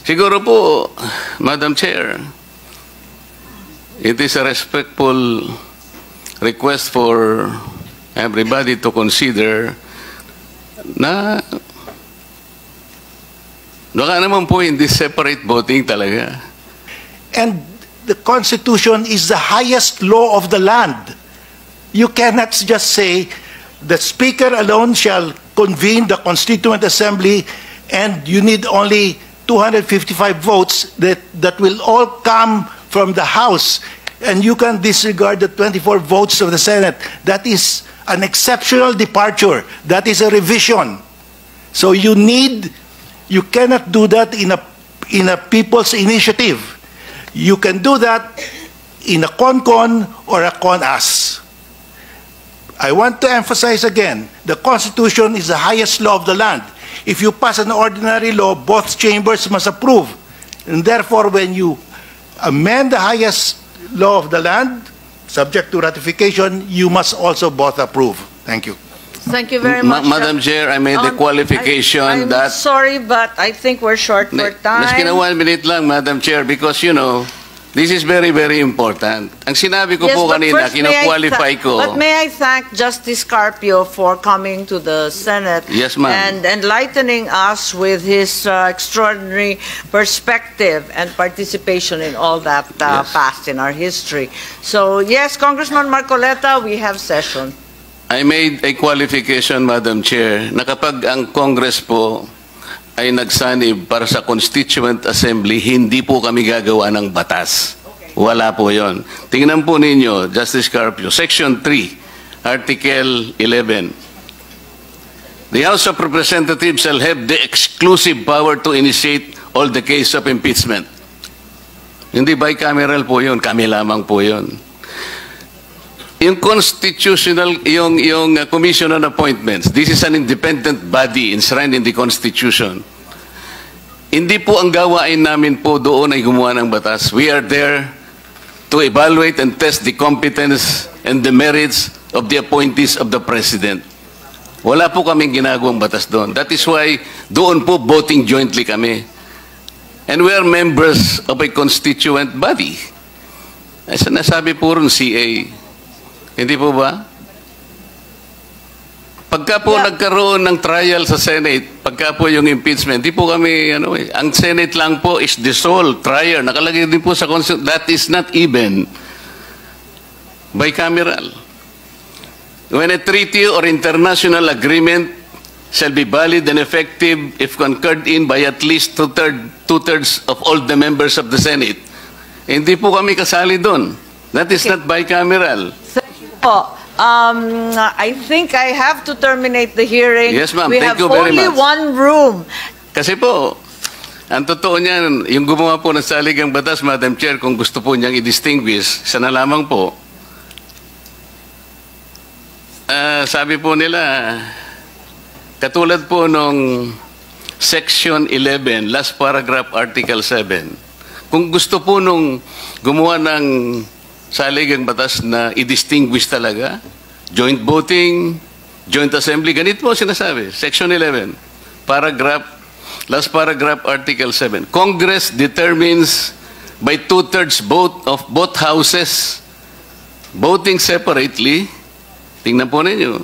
Siguro po, Madam Chair, it is a respectful request for everybody to consider na baka naman po hindi separate voting talaga. And the Constitution is the highest law of the land. You cannot just say the Speaker alone shall convene the Constituent Assembly and you need only 255 votes that will all come from the House, and you can disregard the 24 votes of the Senate. That is an exceptional departure. That is a revision. So you cannot do that in a people's initiative. You can do that in a con-con or a con-us. I want to emphasize again, the Constitution is the highest law of the land. If you pass an ordinary law, both chambers must approve. And therefore, when you amend the highest law of the land, subject to ratification, you must also both approve. Thank you. Thank you very much. Madam Chair, I made the qualification I'm that... sorry, but I think we're short for time. Maski na 1 minute lang, Madam Chair, because, you know, this is very, very important. Ang sinabi ko po but kanina, first, kino-qualify ko. But may I thank Justice Carpio for coming to the Senate Yes, ma'am. and enlightening us with his extraordinary perspective and participation in all that Yes. past in our history. So, yes, Congressman Marcoleta, we have session. I made a qualification, Madam Chair, na kapag ang Congress po ay nagsanib para sa Constituent Assembly, hindi po kami gagawa ng batas. Wala po yon. Tingnan po ninyo, Justice Carpio, Section 3, Article 11. The House of Representatives shall have the exclusive power to initiate all the case of impeachment. Hindi bicameral po yun, kami lamang po yun. Yung constitutional, yung Commission on Appointments, this is an independent body enshrined in the Constitution. Hindi po ang gawain namin po doon ay gumawa ng batas. We are there to evaluate and test the competence and the merits of the appointees of the President. Wala po kaming ginagawang batas doon. That is why doon po voting jointly kami. And we are members of a constituent body. Ay, nasabi po rin CA. Hindi po ba? Pagka po nagkaroon ng trial sa Senate, pagka po yung impeachment, hindi po kami, ang Senate lang po is dissolved, trial. Nakalagay din po sa Constitution, that is not even bicameral. When a treaty or international agreement shall be valid and effective if concurred in by at least two-thirds of all the members of the Senate, hindi po kami kasali doon. That is not bicameral. I think I have to terminate the hearing. Yes, ma'am. We Thank have you very only much. one room. Kasi po, ang totoo niyan, yung gumawa po ng saligang batas, Madam Chair, kung gusto po niyang i-distinguish, sa na lamang po, sabi po nila, katulad po nung Section 11, last paragraph, Article 7, kung gusto po nung gumawa ng saligang batas na i-distinguish talaga, joint voting, joint assembly, ganito po sinasabi, Section 11, last paragraph, Article 7. Congress determines by two-thirds vote of both houses, voting separately, tingnan po ninyo,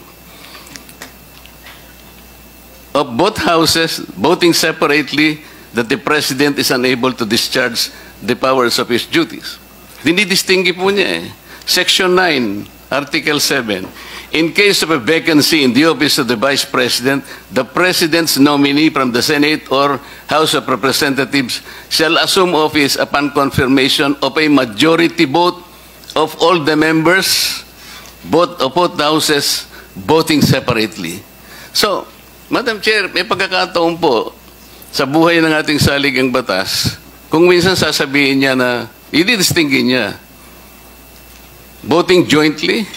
of both houses, voting separately, that the President is unable to discharge the powers of his duties. Dinidistingi po niya eh. Section 9, Article 7. In case of a vacancy in the office of the Vice President, the President's nominee from the Senate or House of Representatives shall assume office upon confirmation of a majority vote of all the members, both of both houses, voting separately. So, Madam Chair, may pagkakataon po sa buhay ng ating saligang batas, kung minsan sasabihin niya na i-distinguish niya voting jointly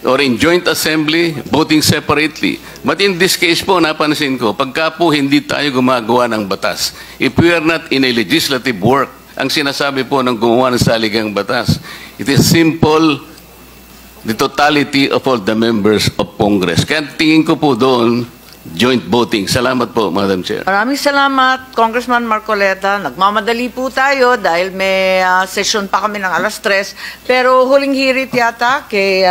or in joint assembly, voting separately. But in this case po, napansin ko, pagka po hindi tayo gumagawa ng batas, if we are not in a legislative work, ang sinasabi po ng gumawa ng saligang batas, it is simple, the totality of all the members of Congress. Kaya tingin ko po doon, joint voting. Salamat po, Madam Chair. Maraming salamat, Congressman Marcoleta. Nagmamadali po tayo dahil may session pa kami ng alas 3. Pero huling hirit yata kay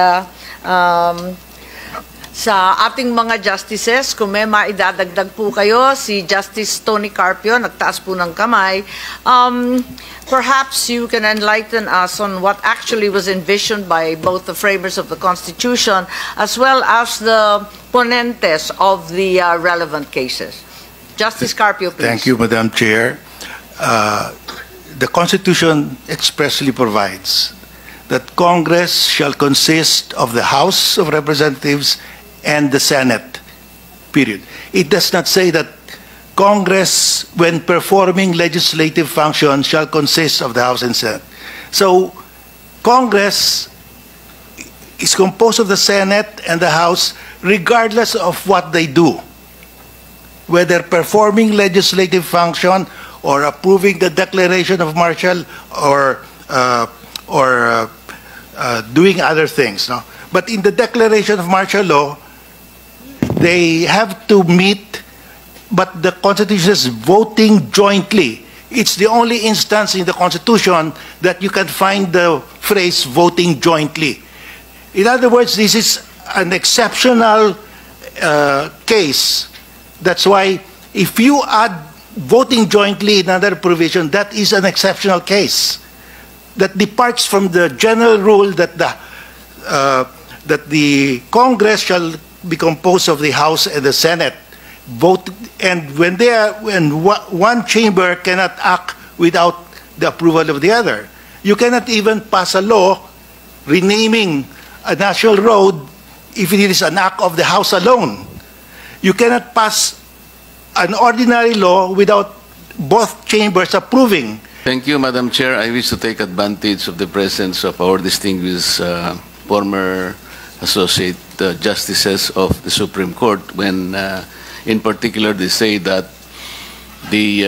sa ating mga justices, kung may maidadagdag po kayo, si Justice Tony Carpio, nagtaas po ng kamay. Perhaps you can enlighten us on what actually was envisioned by both the framers of the Constitution as well as the ponentes of the relevant cases. Justice Carpio, please. Thank you, Madam Chair. The Constitution expressly provides that Congress shall consist of the House of Representatives and the Senate, period. It does not say that Congress, when performing legislative functions, shall consist of the House and Senate. So, Congress is composed of the Senate and the House regardless of what they do, whether performing legislative function or approving the declaration of martial or doing other things. No? But in the declaration of martial law, they have to meet, but the Constitution is voting jointly. It's the only instance in the Constitution that you can find the phrase voting jointly. In other words, this is an exceptional case. That's why if you add voting jointly in another provision, that is an exceptional case that departs from the general rule that the Congress shall be composed of the House and the Senate. Vote, and when one chamber cannot act without the approval of the other. You cannot even pass a law renaming a national road if it is an act of the House alone. You cannot pass an ordinary law without both chambers approving. Thank you, Madam Chair. I wish to take advantage of the presence of our distinguished former associate justices of the Supreme Court when in particular they say that the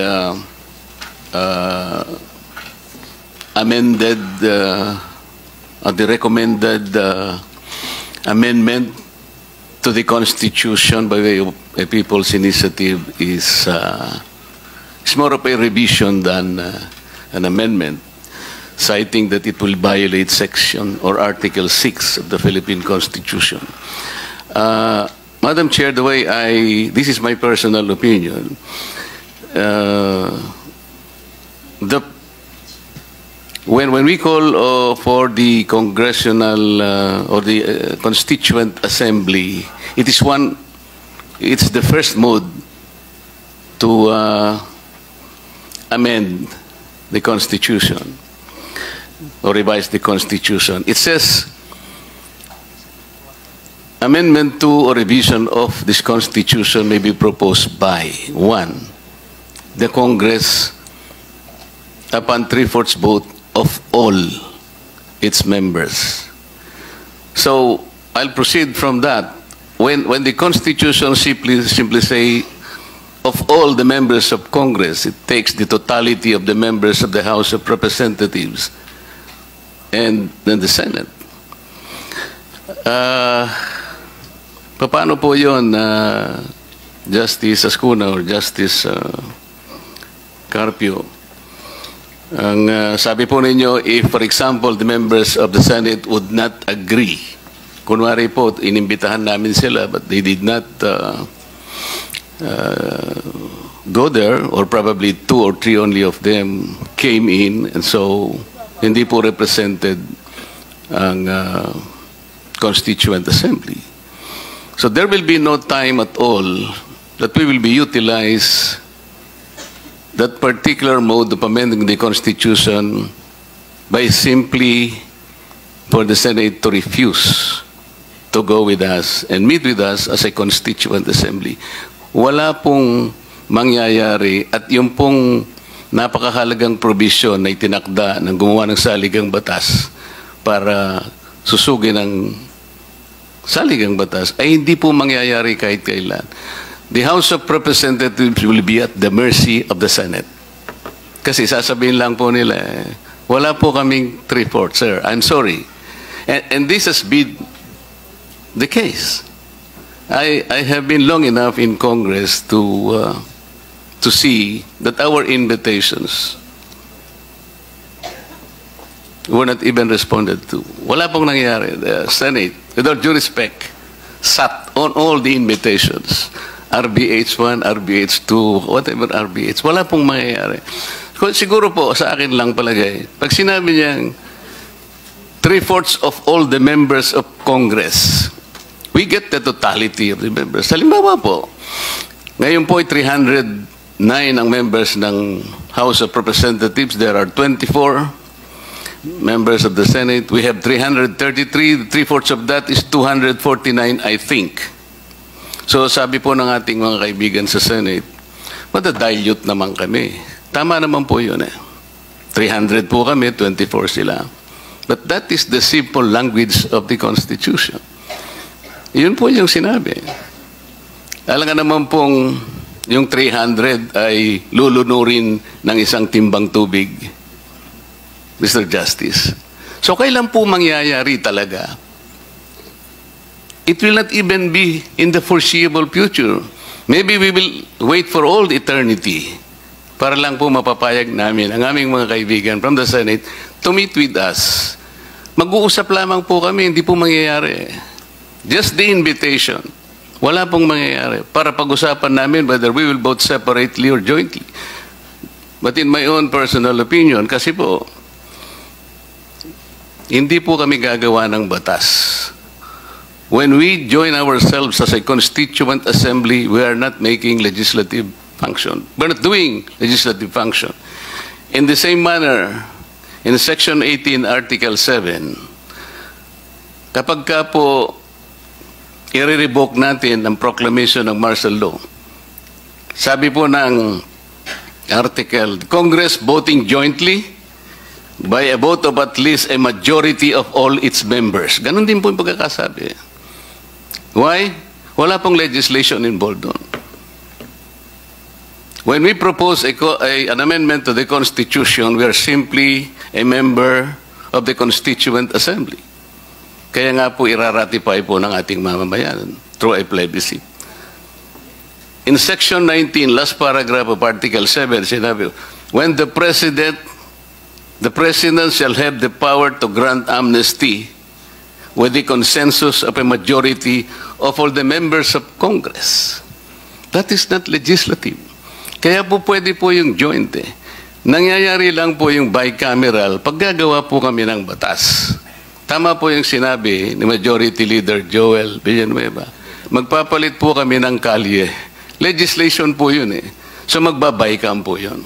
amended the recommended amendment to the Constitution by way of a people's initiative is more of a revision than an amendment, citing that it will violate section or Article 6 of the Philippine Constitution. Madam Chair, the way this is my personal opinion, when we call for the congressional or the constituent assembly, it's the first mode to amend the Constitution or revise the Constitution. It says amendment to or revision of this Constitution may be proposed by 1, the Congress upon 3/4 vote of all its members. So I'll proceed from that. When the Constitution simply say of all the members of Congress, it takes the totality of the members of the House of Representatives and then the Senate. Paano po yun, Justice Ascuna or Justice Carpio? Ang sabi po ninyo, if for example the members of the Senate would not agree, kunwari po, inimbitahan namin sila but they did not go there, or probably 2 or 3 only of them came in, and so hindi po represented ang Constituent Assembly. So there will be no time at all that we will be utilize that particular mode of amending the Constitution by simply for the Senate to refuse to go with us and meet with us as a Constituent Assembly. Wala pong mangyayari, at yung pong napakahalagang provision na itinakda ng gumawa ng saligang batas para susugin ang saligang batas ay hindi po mangyayari kahit kailan. The House of Representatives will be at the mercy of the Senate. Kasi sasabihin lang po nila, wala po kaming 3/4, sir. I'm sorry. And this has been the case. I have been long enough in Congress to see that our invitations were not even responded to. Wala pong nangyari. The Senate, with all due respect, sat on all the invitations. RBH1, RBH2, whatever RBH. Wala pong mangyayari. Siguro po, sa akin lang palagay, pag sinabi niyang 3/4 of all the members of Congress, we get the totality of the members. Halimbawa po, ngayon po ay 309 ang members ng House of Representatives. There are 24 members of the Senate. We have 333. 3/4 of that is 249, I think. So sabi po ng ating mga kaibigan sa Senate, madadilute naman kami. Tama naman po yun eh. 300 po kami, 24 sila. But that is the simple language of the Constitution. Yun po yung sinabi. Alam nga naman pong yung 300 ay lulunurin ng isang timbang tubig, Mr. Justice. So kailan po mangyayari talaga? It will not even be in the foreseeable future. Maybe we will wait for all eternity para lang po mapapayag namin ang aming mga kaibigan from the Senate to meet with us. Mag-uusap lamang po kami, hindi po mangyayari. Just the invitation. Wala pong mangyayari para pag-usapan namin whether we will vote separately or jointly. But in my own personal opinion, kasi po, hindi po kami gagawa ng batas. When we join ourselves as a constituent assembly, we are not making legislative function. We're not doing legislative function. In the same manner, in Section 18, Article 7, kapag ka po i-revoke natin ang proclamation ng martial law, sabi po ng article, Congress voting jointly by a vote of at least a majority of all its members. Ganon din po yung pagkakasabi. Why? Wala pong legislation involved doon. When we propose an amendment to the Constitution, we are simply a member of the Constituent Assembly. Kaya nga po iraratify po ng ating mamamayan through a plebiscite. In Section 19, last paragraph of Article 7, sinabi, when the President shall have the power to grant amnesty with the consensus of a majority of all the members of Congress. That is not legislative. Kaya po pwede po yung joint eh. Nangyayari lang po yung bicameral pag gagawa po kami ng batas. Tama po yung sinabi ni Majority Leader Joel Villanueva. Magpapalit po kami ng kalye. Legislation po yun eh. So magbabicam po yun.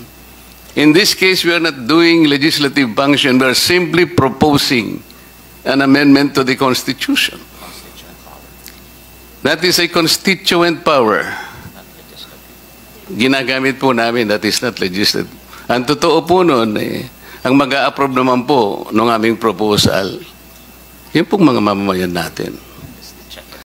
In this case, we are not doing legislative function. We are simply proposing an amendment to the Constitution. That is a constituent power. Ginagamit po namin, that is not legislative. Ang totoo po nun, ang mag-a-approve naman po ng aming proposal, yun pong mga mamamayan natin.